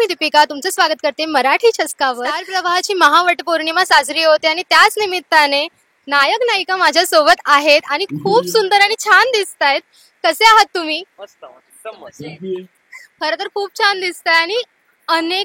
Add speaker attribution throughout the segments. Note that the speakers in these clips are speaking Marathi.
Speaker 1: मी दीपिका तुमचं स्वागत करते मराठी चस्कावर। स्टार प्रवाहाची महावटपौर्णिमा साजरी होते आणि त्याच निमित्ताने नायक नायिका माझ्या सोबत आहेत आणि खूप सुंदर आणि छान दिसतायत। कसे आहात तुम्ही? खरं तर खूप छान दिसताय आणि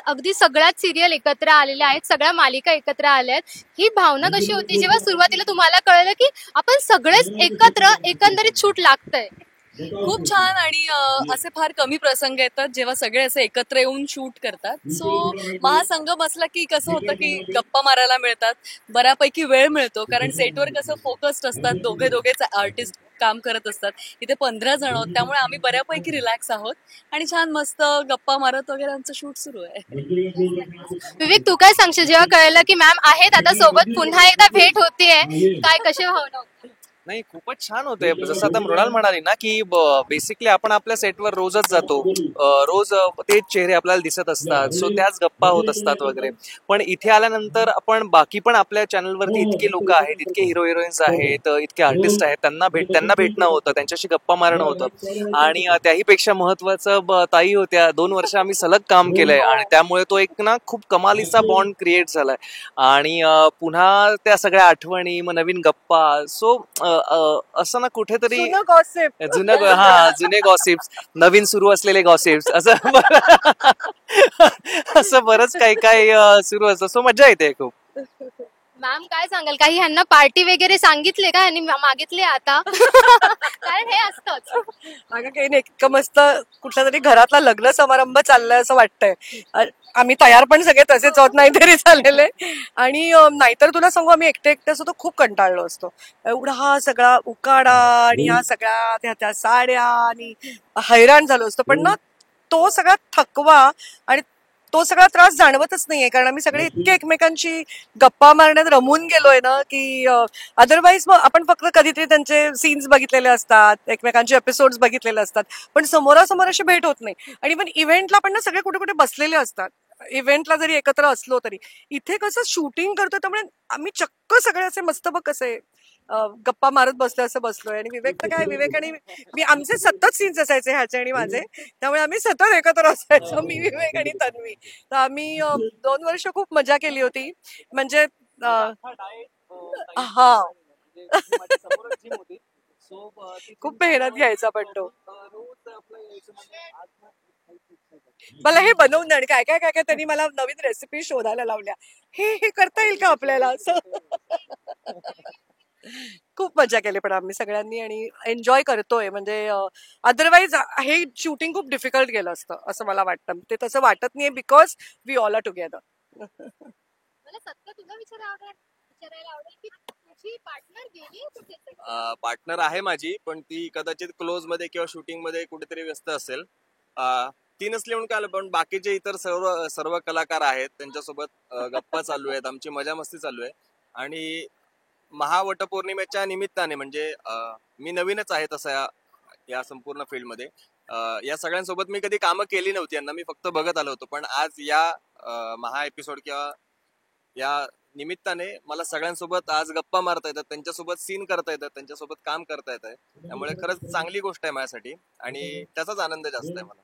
Speaker 1: अगदी सगळ्याच सिरियल एकत्र आलेल्या आहेत, सगळ्या मालिका एकत्र आल्या आहेत। ही भावना कशी होती जेव्हा सुरुवातीला तुम्हाला कळलं की आपण सगळेच एकत्र एकंदरीत शूट लागतंय?
Speaker 2: खूप छान आणि असे फार कमी प्रसंग येतात जेव्हा सगळे असे एकत्र येऊन शूट करतात. सो महासंगम असला की कसं होतं की गप्पा मारायला मिळतात, बऱ्यापैकी वेळ मिळतो कारण सेटवर कसं फोकस्ड असतात, दोघेच आर्टिस्ट काम करत असतात. इथे 15 जण आहोत त्यामुळे आम्ही बऱ्यापैकी रिलॅक्स आहोत आणि छान मस्त गप्पा मारत वगैरे आमचं शूट सुरू आहे.
Speaker 1: विवेक तू काय सांगशील जेव्हा कळलं की मॅम आहेत आता सोबत, पुन्हा एकदा भेट होतीये, काय कशी भावना होती?
Speaker 3: नाही खूपच छान होते. जसं आता मृणाल म्हणाली ना की बेसिकली आपण आपल्या सेटवर रोजच जातो, रोज तेच चेहरे आपल्याला दिसत असतात, सो त्याच गप्पा होत असतात वगैरे. पण इथे आल्यानंतर आपण बाकी पण आपल्या चॅनलवरती इतके लोक आहेत, इतके हिरो हिरोईन्स आहेत, इतके आर्टिस्ट आहेत, त्यांना भेटणं होतं, त्यांच्याशी गप्पा मारणं होतं आणि त्याहीपेक्षा महत्वाचं ताई होत्या. 2 वर्ष आम्ही सलग काम केलंय आणि त्यामुळे तो एक ना खूप कमालीचा बॉन्ड क्रिएट झालाय आणि पुन्हा त्या सगळ्या आठवणी, मग नवीन गप्पा. सो असं ना कुठेतरी जुने गॉसिप्स, नवीन सुरू असलेले गॉसिप्स, असं बरंच काही सुरू असतं. सो मजा येते खूप.
Speaker 1: मॅम काय सांगाल, काही ह्यांना पार्टी वगैरे सांगितले का आणि मागितले आता? कारण हे असतंच.
Speaker 4: अगं काही नाही, इतकं मस्त कुठला तरी घरातला लग्न समारंभ चाललाय असं वाटतंय. आम्ही तयार पण सगळे तसेच आहोत, नाही तरी चाललेले. आणि नाहीतर तुला सांगू, आम्ही एकटे असतो तो खूप कंटाळलो असतो. एवढा हा सगळा उकाडा आणि ह्या सगळ्या त्या साड्या आणि हैराण झालो असतो. पण ना तो सगळा थकवा आणि तो सगळा त्रास जाणवतच नाहीये कारण आम्ही सगळे इतके एकमेकांची गप्पा मारण्यात रमून गेलोय ना की अदरवाईज मग आपण फक्त कधीतरी त्यांचे सीन्स बघितलेले असतात, एकमेकांचे एपिसोड्स बघितलेले असतात, पण समोरासमोर अशी भेट होत नाही. आणि पण इव्हेंटला पण ना सगळे कुठे कुठे बसलेले असतात, इव्हेंटला जरी एकत्र असलो तरी. इथे कसं शूटिंग करतो त्यामुळे आम्ही चक्क सगळे असे मस्त बघ कसे गप्पा मारत बसलोय असं बसलोय. आणि विवेक तर काय, विवेक आणि मी आमचे सतत सीन्स असायचे ह्याचे आणि माझे, त्यामुळे आम्ही सतत एकत्र असायचो, मी, विवेक आणि तन्वी. तर आम्ही 2 वर्ष खूप मजा केली होती. म्हणजे हा खूप मेहनत घ्यायचा पण तो. मला हे बनवून द्या आणि काय काय काय काय त्यांनी मला नवीन रेसिपी शोधायला लावल्या. हे करता येईल का आपल्याला असं. खूप मजा केली पण आम्ही सगळ्यांनी आणि एन्जॉय करतोय. म्हणजे अदरवाईज हे शूटिंग खूप डिफिकल्ट गेलं असतं असं मला वाटतं. ते तसं वाटत नाहीये because we all are together.
Speaker 1: मला सत्य तुला विचारायला आवडेल की तुझी पार्टनर गेली कुठे?
Speaker 3: पार्टनर आहे माझी, पण ती कदाचित क्लोज मध्ये किंवा शूटिंग मध्ये कुठेतरी व्यस्त असेल. ती नसली म्हणून काय, पण बाकीचे इतर सर्व कलाकार आहेत, त्यांच्यासोबत गप्पा चालू आहेत, आमची मजा मस्ती चालू आहे. आणि महावटपौर्णिमेच्या निमित्ताने म्हणजे मी नवीनच आहे तसं या संपूर्ण फील्डमध्ये. या सगळ्यांसोबत मी कधी कामं केली नव्हती, यांना मी फक्त बघत आलो होतो. पण आज या महा एपिसोड किंवा या निमित्ताने मला सगळ्यांसोबत आज गप्पा मारता येतात, त्यांच्यासोबत सीन करता येतात, त्यांच्यासोबत काम करता येत आहे. त्यामुळे खरंच चांगली गोष्ट आहे माझ्यासाठी आणि त्याचाच आनंद जास्त आहे मला.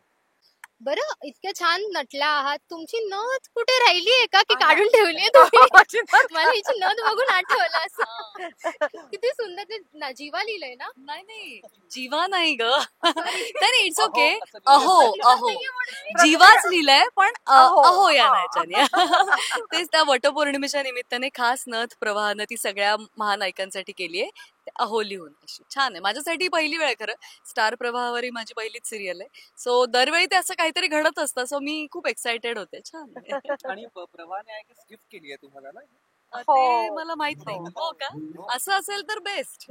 Speaker 1: बरं, इतक्या छान नटल्या आहात, तुमची नथ कुठे राहिली आहे का की काढून ठेवली आहे तुम्ही? मला हिची नथ बघून आठवलं असं. किती सुंदर ते जीवा लिहिलंय ना?
Speaker 2: नाही जीवा नाही ग. नाही इट्स ओके. अहो जीवाच लिहिलंय पण अहो या नायच्याने. तेच त्या वटपौर्णिमेच्या निमित्ताने खास नथ प्रवाहानं ती सगळ्या महानायकांसाठी केली आहे, अहो लिहून. अशी छान आहे. माझ्यासाठी पहिली वेळ खरं, स्टार प्रवाहावर ही माझी पहिलीच सिरियल आहे. सो दरवेळी ते असं काहीतरी घडत असतं, सो मी खूप एक्सायटेड होते. छान आहे.
Speaker 3: आणि प्रवाहाने गिफ्ट केली आहे तुम्हाला ना?
Speaker 2: ते मला माहित नाही. हो का? असं असेल तर बेस्ट.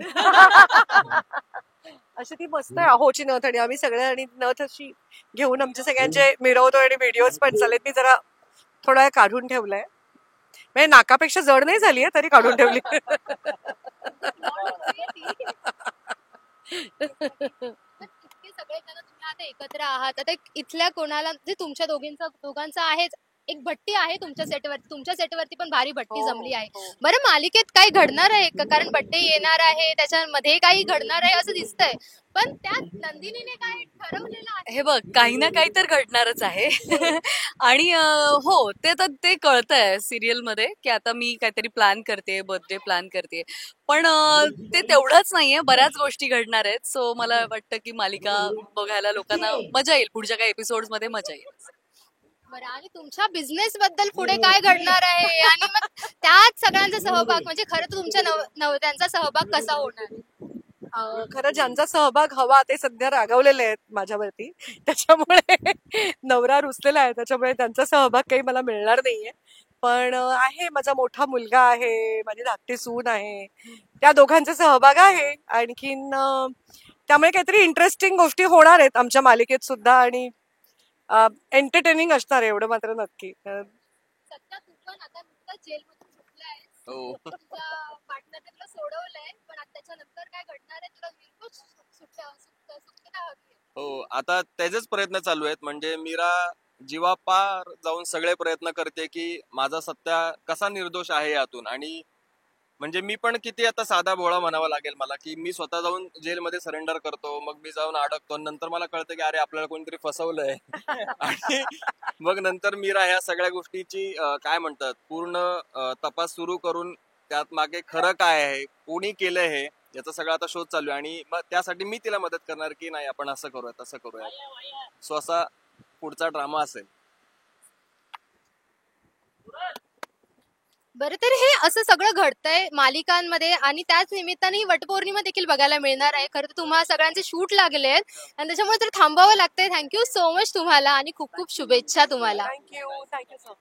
Speaker 4: अशी ती मस्त आहे अहोची नथ. आणि आम्ही सगळे आणि नथ अशी घेऊन आमचे सगळ्यांचे मिरवतो आणि व्हिडिओज पण चालेत. मी जरा थोडा वेळ काढून ठेवलाय, म्हणजे नाकापेक्षा जड नाही झाली आहे तरी काढून ठेवली.
Speaker 1: इतके सगळे जण तुम्ही आता एकत्र आहात, आता इथल्या कोणाला म्हणजे तुमच्या दोघांचं आहेच एक भट्टी आहे तुमच्या सेटवरती पण भारी भट्टी
Speaker 4: हो,
Speaker 1: जमली आहे.
Speaker 4: हो.
Speaker 1: बरं मालिकेत काही घडणार आहे का? कारण बड्डे येणार आहे, त्याच्यामध्ये काही घडणार आहे असं दिसतंय. पण त्यात नंदिनीने काय ठरवलेलं आहे?
Speaker 2: हे बघ, काही ना काही तर घडणारच आहे. आणि हो, ते तर ते कळतंय सिरियल मध्ये की आता मी काहीतरी प्लॅन करते, बर्थडे प्लॅन करते. पण ते तेवढंच नाहीये, बऱ्याच गोष्टी घडणार आहेत. सो मला वाटतं की मालिका बघायला लोकांना मजा येईल, पुढच्या काही एपिसोड मध्ये मजा येईल.
Speaker 1: बरं आणि तुमच्या बिझनेस बद्दल पुढे काय घडणार आहे? आणि मग त्यात सगळ्यांचा सहभाग म्हणजे खरं तर तुमच्या नवऱ्यांचा सहभाग कसा होणार?
Speaker 4: खरं ज्यांचा सहभाग हवा ते सध्या रागावलेले आहेत माझ्यावरती, त्याच्यामुळे नवरा रुसलेला आहे, त्याच्यामुळे त्यांचा सहभाग काही मला मिळणार नाहीये. पण आहे, माझा मोठा मुलगा आहे, माझी धाकटी सून आहे, त्या दोघांचा सहभाग आहे. आणखीन त्यामुळे काहीतरी इंटरेस्टिंग गोष्टी होणार आहेत आमच्या मालिकेत सुद्धा आणि एंटरटेनिंग असणार आहे, एवढं मात्र नक्की.
Speaker 1: सध्या तू पण आता नुकताच जेलमधून सुटलाय.
Speaker 3: हो.
Speaker 1: तुझ्या पार्टनरने तुला सोडवलंय, पण आता त्याच्यानंतर काय घडणार आहे? तुला बिलकुल सुटका हवी आहे.
Speaker 5: हो, आता त्याचेच प्रयत्न चालू आहेत. म्हणजे मीरा जीवापार जाऊन सगळे प्रयत्न करते की माझा सत्या कसा निर्दोष आहे यातून. आणि म्हणजे मी पण किती आता साधा भोळा म्हणावा लागेल मला, की मी स्वतः जाऊन जेलमध्ये सरेंडर करतो, मग मी जाऊन अडकतो, नंतर मला कळतं की अरे आपल्याला कोणतरी फसवलंय. आणि मग नंतर मीरा ह्या सगळ्या गोष्टीची काय म्हणतात पूर्ण तपास सुरू करून त्यात मागे खरं काय आहे, कोणी केलंय हे, याचा सगळा आता शोध चालू आहे. आणि मग त्यासाठी मी तिला मदत करणार की नाही आपण असं करूया तसं करूया. सो असा पुढचा ड्रामा असेल.
Speaker 1: बरं तर हे असं सगळं घडतंय मालिकांमध्ये आणि त्याच निमित्ताने ही वटपौर्णिमा देखील बघायला मिळणार आहे. खरं तर तुम्हाला सगळ्यांचे शूट लागले आहेत आणि त्याच्यामुळे तर थांबावं लागतंय. थँक्यू सो मच तुम्हाला आणि खूप खूप शुभेच्छा तुम्हाला.
Speaker 4: Thank you so